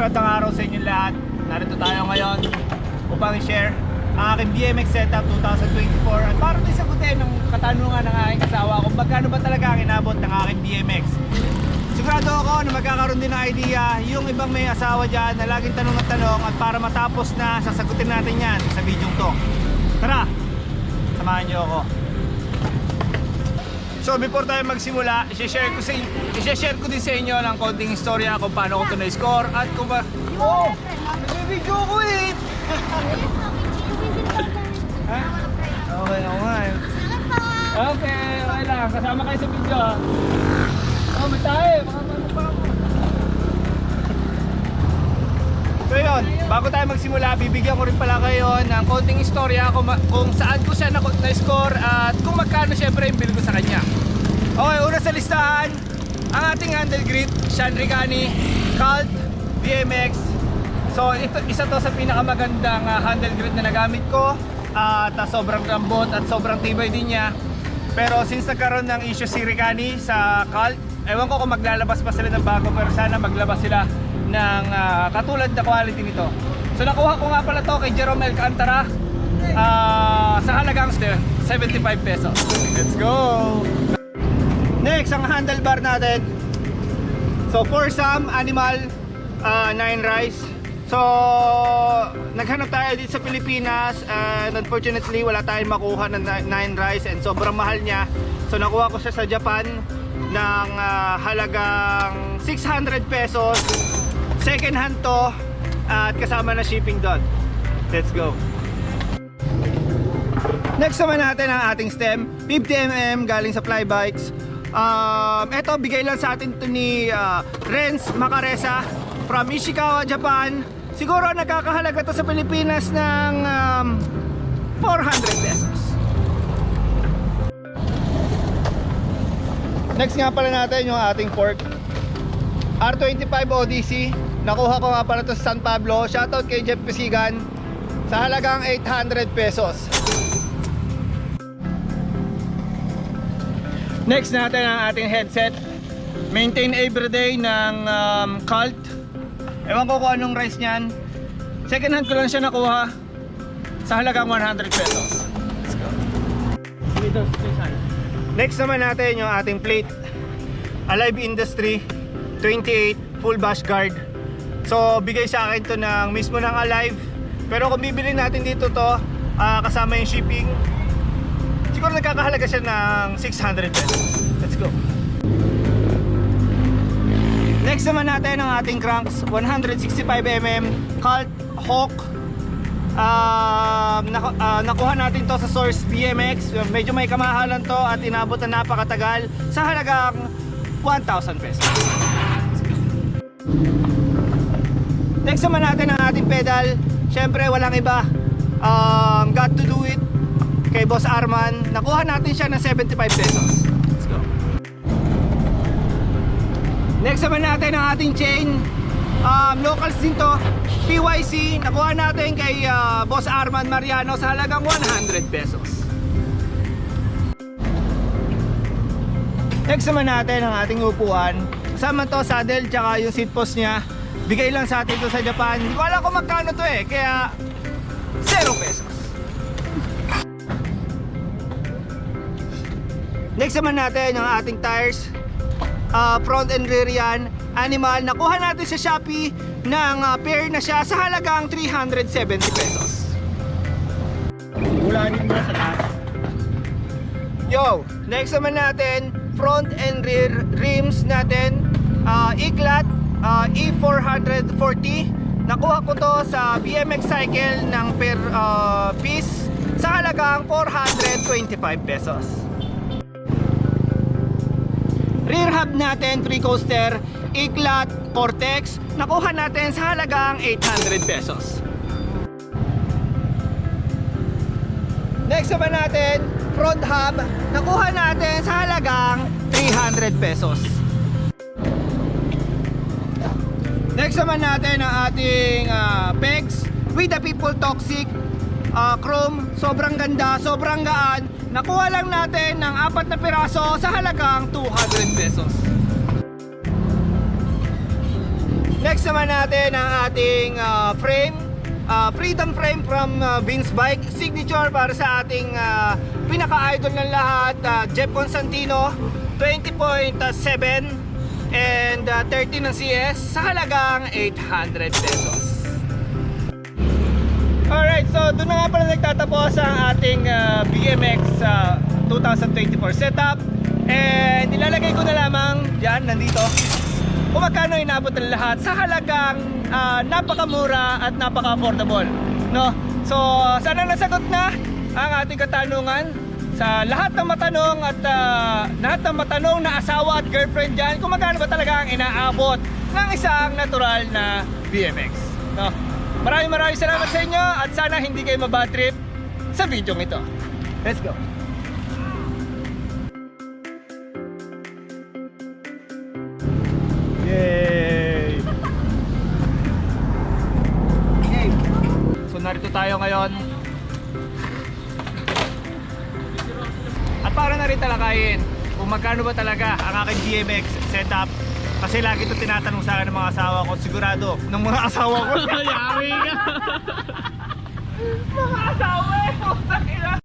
magandang araw sa inyo lahat. Narito tayo ngayon upang i-share ang aking BMX setup 2024 at para din sagutin ng katanungan ng aking asawa kung magkano ba talaga ang inabot ng aking BMX. Sigurado ako na magkakaroon din ng idea yung ibang may asawa dyan na laging tanong at tanong, at para matapos na, sasagutin natin yan sa video to. Tara, samahan niyo ako. So before tayo magsimula, i-share ko din sa inyo ng konting istorya kung paano ko ito na-score at kung ba... Oh! Nag-video ko eh! Ha? Okay, okay. Okay, okay lang. Kasama kayo sa video ha. Oh, may tayo. Mga pa ako. So yun, bago tayo magsimula, bibigyan ko rin pala kayo ng konting istorya kung saan ko siya na-score at kung magkano syempre yung bill ko sa kanya. Okay, una sa listahan, ang ating handle grip, Sean Ricani Cult BMX. So isa to sa pinakamagandang handle grip na nagamit ko at sobrang lambot at sobrang tibay din niya. Pero since nagkaroon ng issue si Ricani sa Cult, ewan ko kung maglalabas pa sila ng bago, pero sana maglabas sila ng katulad na quality nito. So nakuha ko nga pala to kay Jerome Alcantara sa halagang 75 pesos. Let's go! Next, ang handlebar natin. So Foursome Animal 9 Rise. So naghanap tayo dito sa Pilipinas and unfortunately wala tayong makuha ng 9 Rise and sobrang mahal niya. So nakuha ko siya sa Japan ng halagang 600 pesos. Second hand to at kasama na shipping doon. Let's go. Next naman natin ang ating stem, 50mm galing sa Flybikes. Ito bigay lang sa atin to ni Renz Macaresa from Ishikawa, Japan. Siguro nagkakahalaga to sa Pilipinas ng 400 pesos. Next nga pala natin yung ating fork, R25 ODC. Nakuha ko nga pala to sa San Pablo. Shoutout kay Jeff Pisigan sa halagang 800 pesos. Next natin ang ating headset, Maintain Everyday ng Cult. Ewan ko kung anong price niyan. Second hand ko lang siya nakuha sa halagang 100 pesos. Let's go. Next naman natin yung ating plate, Alive Industry 28 full bash guard. So bigay sa akin to ng mismo ng Alive, pero kung bibili natin dito to kasama yung shipping, siguro nagkakahalaga siya ng 600 pesos. Let's go. Next naman natin ang ating cranks, 165mm Cult Hawk. Nakuha natin to sa Source BMX. Medyo may kamahalan to at inabot na napakatagal sa halagang 1,000 pesos. Next naman natin ang ating pedal. Syempre walang iba, Got to Do It kay Boss Arman. Nakuha natin siya ng 75 pesos. Let's go. Next naman natin ang ating chain, locals din to, PYC. Nakuha natin kay Boss Arman Mariano sa halagang 100 pesos. Next naman natin ang ating upuan. Kasama to saddle tsaka yung seat post niya. Bigay lang sa atin to sa Japan. Hindi ko alam kung magkano to eh, kaya 0 pesos. Next naman natin yung ating tires, front and rear yan, Animal. Nakuha natin sa Shopee ng pair na siya sa halagang 370 pesos. Ulanin mo sa taas. Yo, next naman natin, front and rear rims natin, Iklat E440. Nakuha ko to sa BMX Cycle ng per piece sa halagang 425 pesos. Rear hub natin, free coaster, Iklat Cortex. Nakuha natin sa halagang 800 pesos. Next naman natin, front hub. Nakuha natin sa halagang 300 pesos. Next naman natin ang ating pegs with the People Toxic chrome. Sobrang ganda, sobrang gaan. Nakuha lang natin ng 4 na piraso sa halagang 200 pesos. Next naman natin ang ating frame, Freedom frame from Vince Bike. Signature para sa ating pinaka-idol ng lahat, Jeff Constantino, 20.7 and 30 ng CS sa halagang 800 pesos. Alright, so doon na nga pala nagtatapos ang ating BMX 2024 setup. And nilalagay ko na lamang dyan, nandito, kung magkano inabot ng lahat sa halagang napakamura at napaka-affordable, no? So sana nasagot na ang ating katanungan sa lahat ng matanong at lahat ng matanong na asawa at girlfriend dyan, kung magkano ba talaga ang inaabot ng isang natural na BMX, no? Maraming salamat sa inyo at sana hindi kayo mabad trip sa video ito. Let's go! Yay! So narito tayo ngayon. At para na rin talakayin kung magkano ba talaga ang aking BMX setup. Kasi lagi ito tinatanong sa akin ng mga asawa ko. Sigurado, ng mga asawa ko. Yari ka! Mga asawa eh!